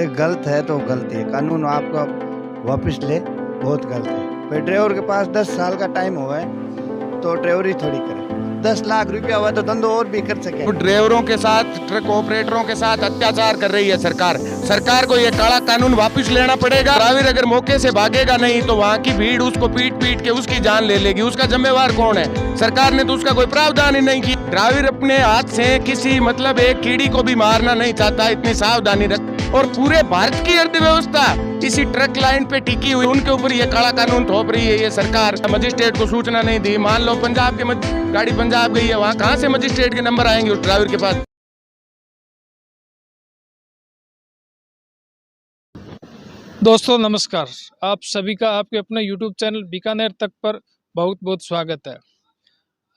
गलत है तो गलत है, कानून आपका वापस ले, बहुत गलत है। भाई ड्राइवर के पास 10 साल का टाइम हुआ है तो ड्राइवरी थोड़ी करे। 10 लाख रुपया हुआ तो धंधो और भी कर सके। तो ड्राइवरों के साथ, ट्रक ऑपरेटरों के साथ अत्याचार कर रही है सरकार। सरकार को ये काला कानून वापस लेना पड़ेगा। ड्राइवर अगर मौके से भागेगा नहीं तो वहाँ की भीड़ उसको पीट पीट के उसकी जान ले लेगी। उसका जिम्मेवार कौन है? सरकार ने तो उसका कोई प्रावधान ही नहीं किया। ड्राइवर अपने हाथ से किसी एक कीड़ी को भी मारना नहीं चाहता, इतनी सावधानी रख। और पूरे भारत की अर्थव्यवस्था इसी ट्रक लाइन पे टिकी हुई, उनके ऊपर ये काला कानून थोप रही है ये सरकार। मजिस्ट्रेट को सूचना नहीं दी। मान लो पंजाब के गाड़ी पंजाब गई है, वहाँ कहाँ से मजिस्ट्रेट के नंबर आएंगे उस ड्राइवर के पास? दोस्तों नमस्कार, आप सभी का आपके अपने YouTube चैनल बीकानेर तक पर बहुत बहुत स्वागत है।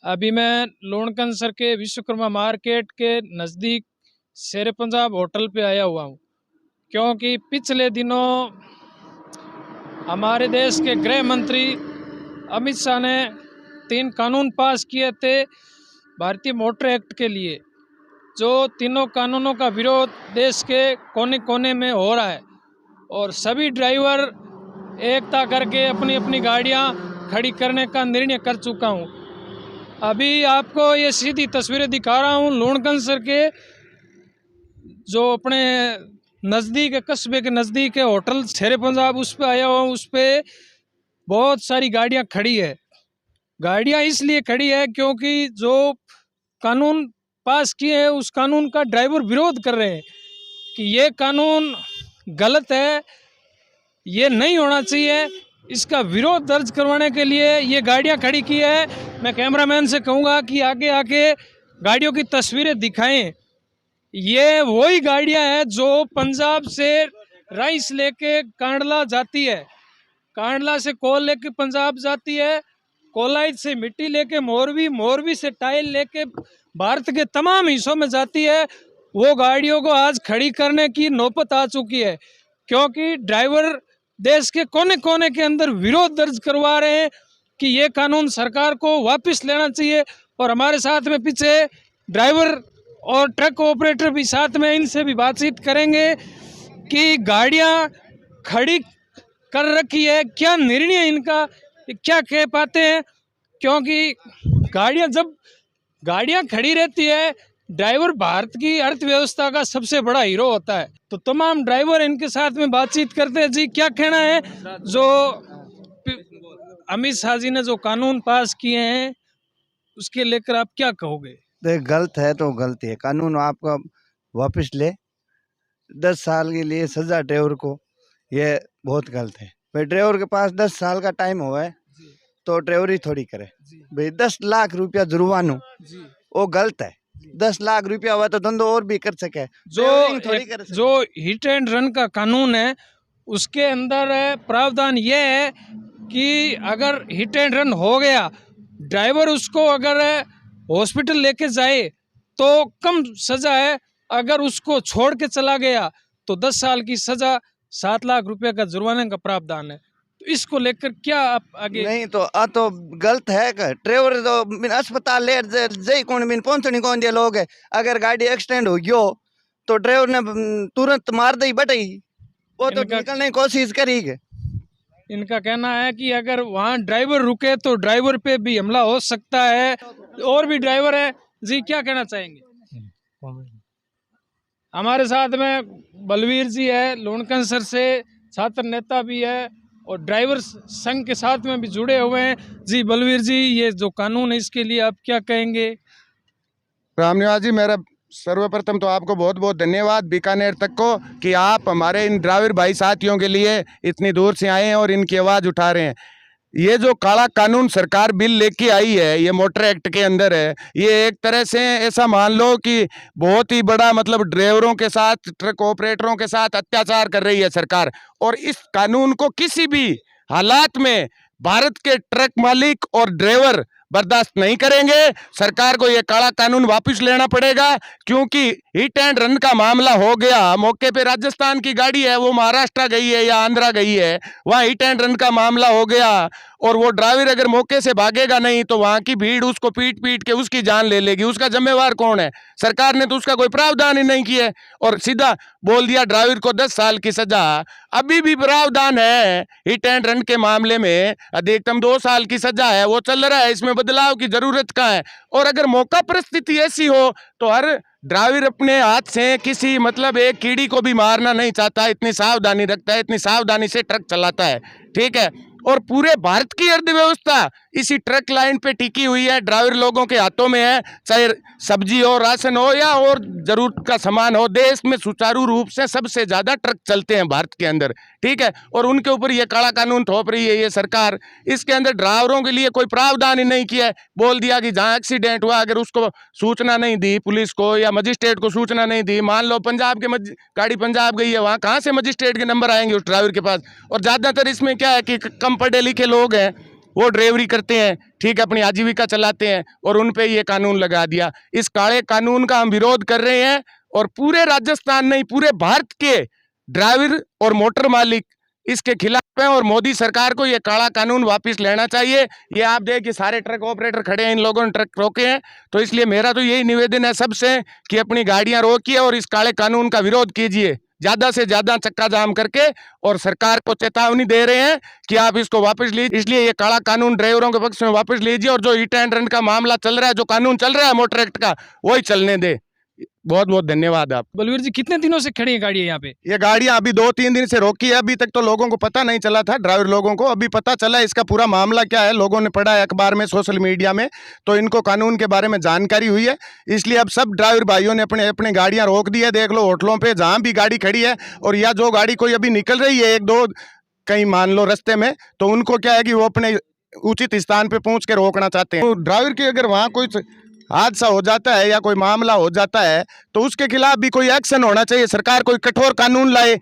अभी मैं लोणकंसर के विश्वकर्मा मार्केट के नज़दीक शेर पंजाब होटल पे आया हुआ हूँ, क्योंकि पिछले दिनों हमारे देश के गृह मंत्री अमित शाह ने 3 कानून पास किए थे भारतीय मोटर एक्ट के लिए। जो तीनों कानूनों का विरोध देश के कोने कोने में हो रहा है और सभी ड्राइवर एकता करके अपनी अपनी गाड़ियां खड़ी करने का निर्णय कर चुका हूं। अभी आपको ये सीधी तस्वीरें दिखा रहा हूं लोणकंसर के जो अपने नज़दीक कस्बे के नज़दीक है होटल शेर पंजाब, उस पे आया हुआ हूँ। उस पे बहुत सारी गाड़ियां खड़ी है। गाड़ियां इसलिए खड़ी है क्योंकि जो कानून पास किए हैं उस कानून का ड्राइवर विरोध कर रहे हैं कि ये कानून गलत है, ये नहीं होना चाहिए। इसका विरोध दर्ज करवाने के लिए ये गाड़ियां खड़ी की है। मैं कैमरामैन से कहूँगा कि आगे आके गाड़ियों की तस्वीरें दिखाएं। ये वही गाड़ियां हैं जो पंजाब से राइस लेके कांडला जाती है, कांडला से कोल लेके पंजाब जाती है, कोलाइट से मिट्टी लेके मोरवी, मोरवी से टाइल लेके भारत के तमाम हिस्सों में जाती है। वो गाड़ियों को आज खड़ी करने की नौबत आ चुकी है, क्योंकि ड्राइवर देश के कोने कोने के अंदर विरोध दर्ज करवा रहे हैं कि ये कानून सरकार को वापस लेना चाहिए। और हमारे साथ में पीछे ड्राइवर और ट्रक ऑपरेटर भी साथ में, इनसे भी बातचीत करेंगे कि गाड़ियां खड़ी कर रखी है, क्या निर्णय इनका, क्या कह पाते हैं। क्योंकि जब गाड़ियां खड़ी रहती है, ड्राइवर भारत की अर्थव्यवस्था का सबसे बड़ा हीरो होता है। तो तमाम ड्राइवर इनके साथ में बातचीत करते हैं। जी क्या कहना है, जो अमित शाह जी ने जो कानून पास किए हैं उसके लेकर आप क्या कहोगे? गलत है तो गलत है, कानून आपका वापस ले। 10 साल के लिए सजा ड्राइवर को, ये बहुत गलत है। भाई ड्राइवर के पास 10 साल का टाइम हुआ है तो ड्राइवरी थोड़ी करे। भाई 10 लाख रुपया जुर्माना, वो गलत है। 10 लाख रुपया हुआ तो धंधो और भी कर सके। जो हिट एंड रन का कानून है उसके अंदर प्रावधान ये है कि अगर हिट एंड रन हो गया, ड्राइवर उसको अगर हॉस्पिटल लेके जाए तो कम सजा है, अगर उसको छोड़ के चला गया तो 10 साल की सजा, 7 लाख रुपए का जुर्माने का प्रावधान है। तो इसको लेकर क्या आप आगे? नहीं तो गलत है। ड्राइवर तो बिन अस्पताल ले जई कौन बिन पहुंचनी कौन दिया लोग है। अगर गाड़ी एक्सीडेंट हो गयो तो ड्राइवर ने तुरंत मार दी बटाई, वो तो निकलने की कोशिश करेगी। इनका कहना है कि अगर वहाँ ड्राइवर रुके तो ड्राइवर पे भी हमला हो सकता है। और भी ड्राइवर है जी, क्या कहना चाहेंगे? हमारे साथ में बलवीर जी है, लोणकंसर से छात्र नेता भी है और ड्राइवर संघ के साथ में भी जुड़े हुए हैं। जी बलवीर जी, ये जो कानून है इसके लिए आप क्या कहेंगे? रामनिवास जी, मेरा सर्वप्रथम तो आपको बहुत बहुत धन्यवाद बीकानेर तक को कि आप हमारे इन ड्राइवर भाई साथियों के लिए इतनी दूर से आए हैं और इनकी आवाज़ उठा रहे हैं। ये जो काला कानून सरकार बिल लेके आई है, ये मोटर एक्ट के अंदर है, ये एक तरह से ऐसा मान लो कि बहुत ही बड़ा ड्राइवरों के साथ, ट्रक ऑपरेटरों के साथ अत्याचार कर रही है सरकार। और इस कानून को किसी भी हालात में भारत के ट्रक मालिक और ड्राइवर बर्दाश्त नहीं करेंगे। सरकार को ये काला कानून वापस लेना पड़ेगा, क्योंकि हिट एंड रन का मामला हो गया। मौके पे राजस्थान की गाड़ी है, वो महाराष्ट्र गई है या आंध्रा गई है, वहाँ हिट एंड रन का मामला हो गया और वो ड्राइवर अगर मौके से भागेगा नहीं तो वहां की भीड़ उसको पीट पीट के उसकी जान ले लेगी। उसका जिम्मेवार कौन है? सरकार ने तो उसका कोई प्रावधान ही नहीं किया है और सीधा बोल दिया ड्राइवर को 10 साल की सजा। अभी भी प्रावधान है हिट एंड रन के मामले में, अधिकतम 2 साल की सजा है, वो चल रहा है। इसमें बदलाव की जरूरत कहाँ है? और अगर मौका परिस्थिति ऐसी हो तो हर ड्राइवर अपने हाथ से किसी मतलब एक कीड़ी को भी मारना नहीं चाहता, इतनी सावधानी रखता है, इतनी सावधानी से ट्रक चलाता है, ठीक है। और पूरे भारत की अर्थव्यवस्था इसी ट्रक लाइन पे टिकी हुई है, ड्राइवर लोगों के हाथों में है। चाहे सब्जी हो, राशन हो या और जरूरत का सामान हो, देश में सुचारू रूप से सबसे ज्यादा ट्रक चलते हैं भारत के अंदर, ठीक है। और उनके ऊपर ये काला कानून थोप रही है ये सरकार। इसके अंदर ड्राइवरों के लिए कोई प्रावधान ही नहीं किया है। बोल दिया कि जहाँ एक्सीडेंट हुआ अगर उसको सूचना नहीं दी पुलिस को या मजिस्ट्रेट को सूचना नहीं दी, मान लो पंजाब के गाड़ी पंजाब गई है, वहाँ कहाँ से मजिस्ट्रेट के नंबर आएंगे उस ड्राइवर के पास? और ज्यादातर इसमें क्या है कि कम पढ़े लिखे लोग हैं, वो ड्राइवरी करते हैं, ठीक है, अपनी आजीविका चलाते हैं और उन पे ये कानून लगा दिया। इस काले कानून का हम विरोध कर रहे हैं और पूरे राजस्थान नहीं पूरे भारत के ड्राइवर और मोटर मालिक इसके खिलाफ हैं और मोदी सरकार को ये काला कानून वापस लेना चाहिए। ये आप देख कि सारे ट्रक ऑपरेटर खड़े हैं, इन लोगों ने ट्रक रोके हैं। तो इसलिए मेरा तो यही निवेदन है सबसे कि अपनी गाड़ियां रोकिए और इस काले कानून का विरोध कीजिए, ज्यादा से ज्यादा चक्का जाम करके। और सरकार को चेतावनी दे रहे हैं कि आप इसको वापस लीजिए। इसलिए ये काला कानून ड्राइवरों के पक्ष में वापस लीजिए और जो हिट एंड रन का मामला चल रहा है, जो कानून चल रहा है मोटर एक्ट का, वही चलने दे। बहुत बहुत धन्यवाद। आप बलवीर जी कितने दिनों से खड़ी है गाड़ी यहाँ पे? ये गाड़ियां अभी 2-3 दिन से रोकी है। अभी तक तो लोगों को पता नहीं चला था, ड्राइवर लोगों को अभी पता चला इसका पूरा मामला क्या है। लोगों ने पढ़ा है अखबार में, सोशल मीडिया में, तो इनको कानून के बारे में जानकारी हुई है। इसलिए अब सब ड्राइवर भाइयों ने अपने अपने गाड़ियां रोक दी है। देख लो होटलों पे जहां भी गाड़ी खड़ी है और या जो गाड़ी कोई अभी निकल रही है 1-2 कहीं मान लो रास्ते में, तो उनको क्या है कि वो अपने उचित स्थान पे पहुंच के रोकना चाहते हैं। तो ड्राइवर की अगर वहाँ कोई हादसा हो जाता है या कोई मामला हो जाता है तो उसके खिलाफ भी कोई एक्शन होना चाहिए, सरकार कोई कठोर कानून लाए,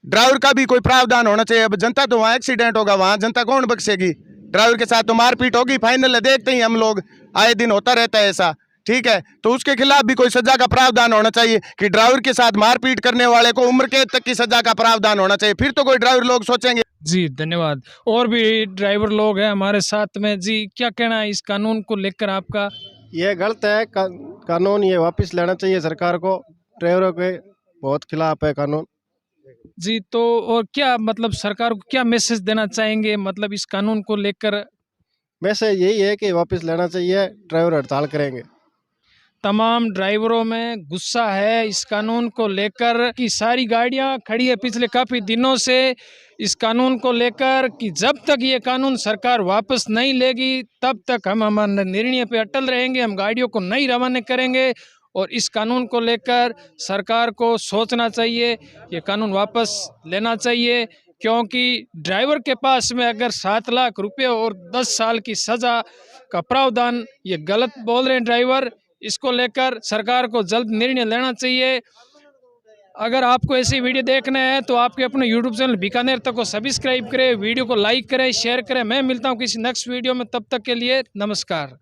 ड्राइवर का भी कोई प्रावधान होना चाहिए। अब जनता तो वहाँ एक्सीडेंट होगा, वहाँ जनता कौन बख्शेगी? ड्राइवर के साथ तो मारपीट होगी, फाइनल है, देखते ही हम लोग, आए दिन होता रहता है ऐसा, ठीक है। तो उसके खिलाफ भी कोई सजा का प्रावधान होना चाहिए कि ड्राइवर के साथ मारपीट करने वाले को उम्र कैद तक की सजा का प्रावधान होना चाहिए, फिर तो कोई ड्राइवर लोग सोचेंगे। जी धन्यवाद। और भी ड्राइवर लोग हैं हमारे साथ में। जी क्या कहना है इस कानून को लेकर आपका? ये गलत है कानून, ये वापस लेना चाहिए सरकार को। ड्राइवरों के बहुत खिलाफ है कानून। जी तो और क्या मतलब सरकार को क्या मैसेज देना चाहेंगे मतलब इस कानून को लेकर? मैसेज यही है कि वापस लेना चाहिए, ड्राइवर हड़ताल करेंगे। तमाम ड्राइवरों में गुस्सा है इस कानून को लेकर कि सारी गाड़ियां खड़ी है पिछले काफ़ी दिनों से इस कानून को लेकर कि जब तक ये कानून सरकार वापस नहीं लेगी तब तक हम हमारे निर्णय पे अटल रहेंगे, हम गाड़ियों को नहीं रवाना करेंगे। और इस कानून को लेकर सरकार को सोचना चाहिए, ये कानून वापस लेना चाहिए, क्योंकि ड्राइवर के पास में अगर 7 लाख रुपए और 10 साल की सज़ा का प्रावधान, ये गलत बोल रहे हैं ड्राइवर। इसको लेकर सरकार को जल्द निर्णय लेना चाहिए। अगर आपको ऐसी वीडियो देखना है तो आपके अपने यूट्यूब चैनल बीकानेर तक को सब्सक्राइब करें, वीडियो को लाइक करें, शेयर करें। मैं मिलता हूं किसी नेक्स्ट वीडियो में, तब तक के लिए नमस्कार।